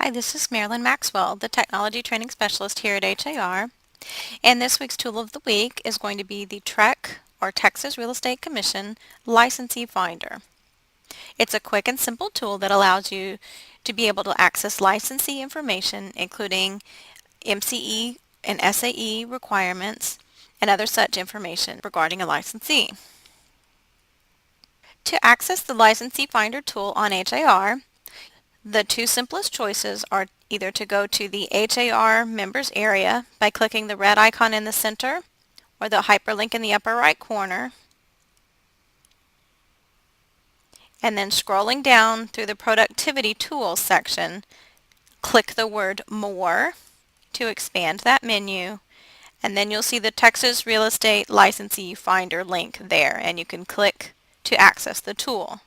Hi, this is Marilyn Maxwell, the Technology Training Specialist here at HAR, and this week's tool of the week is going to be the TREC, or Texas Real Estate Commission, Licensee Finder. It's a quick and simple tool that allows you to be able to access licensee information, including MCE and SAE requirements, and other such information regarding a licensee. To access the Licensee Finder tool on HAR, the two simplest choices are either to go to the HAR members area by clicking the red icon in the center or the hyperlink in the upper right corner, and then scrolling down through the Productivity Tools section, click the word More to expand that menu, and then you'll see the Texas Real Estate Licensee Finder link there, and you can click to access the tool.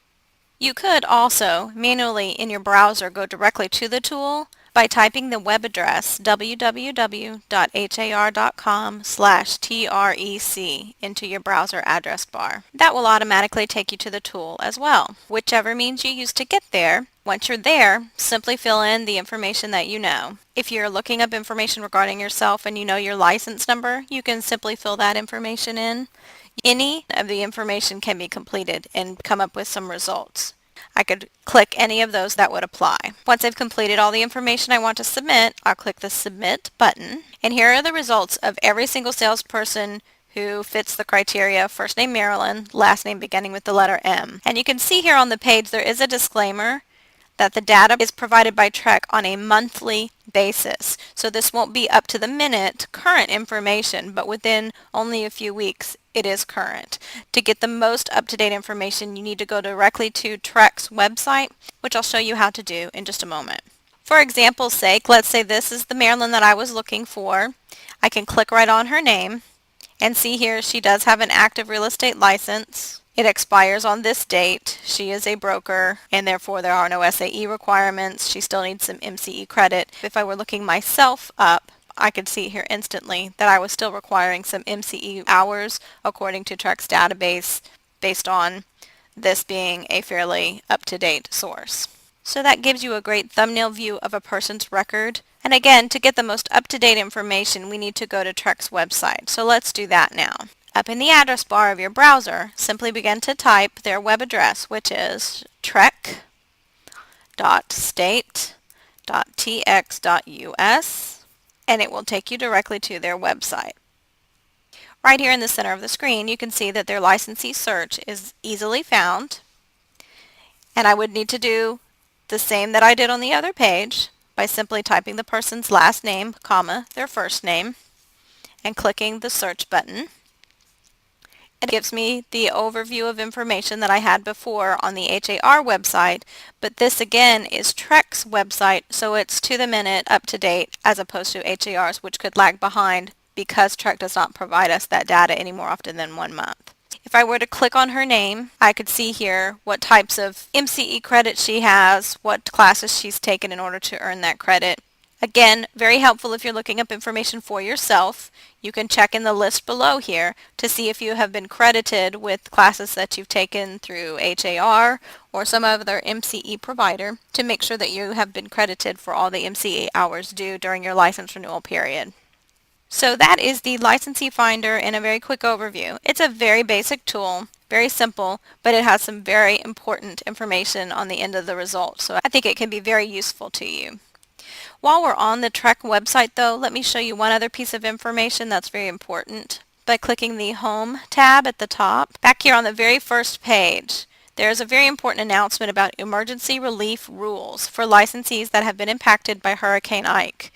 You could also manually in your browser go directly to the tool by typing the web address www.har.com/TREC into your browser address bar. That will automatically take you to the tool as well. Whichever means you use to get there, once you're there, simply fill in the information that you know. If you're looking up information regarding yourself and you know your license number, you can simply fill that information in. Any of the information can be completed and come up with some results. I could click any of those that would apply. Once I've completed all the information I want to submit, I'll click the Submit button. And here are the results of every single salesperson who fits the criteria: first name Marilyn, last name beginning with the letter M. And you can see here on the page there is a disclaimer that the data is provided by TREC on a monthly basis. So this won't be up to the minute current information, but within only a few weeks it is current. To get the most up-to-date information, you need to go directly to TREC's website, which I'll show you how to do in just a moment. For example's sake, let's say this is the Marilyn that I was looking for. I can click right on her name and see here she does have an active real estate license. It expires on this date. She is a broker, and therefore there are no SAE requirements. She still needs some MCE credit. If I were looking myself up, I could see here instantly that I was still requiring some MCE hours according to TREC's database, based on this being a fairly up-to-date source. So that gives you a great thumbnail view of a person's record. And again, to get the most up-to-date information, we need to go to TREC's website. So let's do that now. Up in the address bar of your browser, simply begin to type their web address, which is trec.state.tx.us, and it will take you directly to their website. Right here in the center of the screen, you can see that their licensee search is easily found, and I would need to do the same that I did on the other page by simply typing the person's last name, comma, their first name, and clicking the search button. It gives me the overview of information that I had before on the HAR website, but this again is TREC's website, so it's to the minute, up to date, as opposed to HAR's, which could lag behind because TREC does not provide us that data any more often than 1 month. If I were to click on her name, I could see here what types of MCE credit she has, what classes she's taken in order to earn that credit. Again, very helpful if you're looking up information for yourself. You can check in the list below here to see if you have been credited with classes that you've taken through HAR or some other MCE provider to make sure that you have been credited for all the MCE hours due during your license renewal period. So that is the Licensee Finder in a very quick overview. It's a very basic tool, very simple, but it has some very important information on the end of the result. So I think it can be very useful to you. While we're on the TREC website though, let me show you one other piece of information that's very important. By clicking the Home tab at the top, back here on the very first page, there's a very important announcement about emergency relief rules for licensees that have been impacted by Hurricane Ike.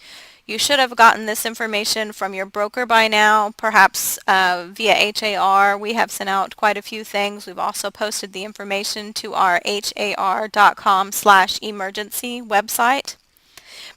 You should have gotten this information from your broker by now, perhaps via HAR. We have sent out quite a few things. We've also posted the information to our har.com/emergency website.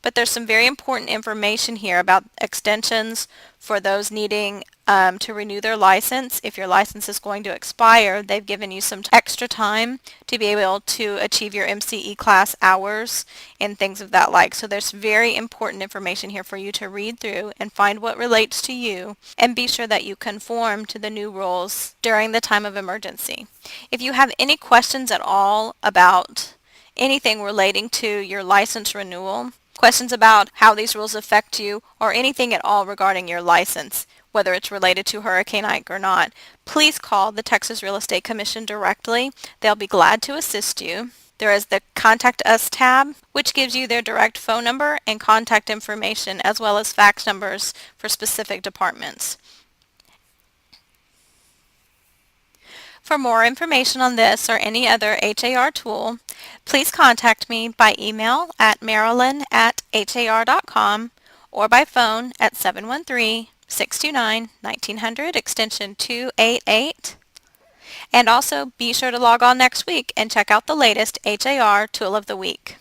But there's some very important information here about extensions for those needing to renew their license. If your license is going to expire, they've given you some extra time to be able to achieve your MCE class hours and things of that like. So there's very important information here for you to read through and find what relates to you, and be sure that you conform to the new rules during the time of emergency. If you have any questions at all about anything relating to your license renewal, questions about how these rules affect you, or anything at all regarding your license, whether it's related to Hurricane Ike or not, please call the Texas Real Estate Commission directly. They'll be glad to assist you. There is the Contact Us tab, which gives you their direct phone number and contact information, as well as fax numbers for specific departments. For more information on this or any other HAR tool, please contact me by email at marilyn@har.com or by phone at 713-629-1900 extension 288. And also be sure to log on next week and check out the latest HAR tool of the week.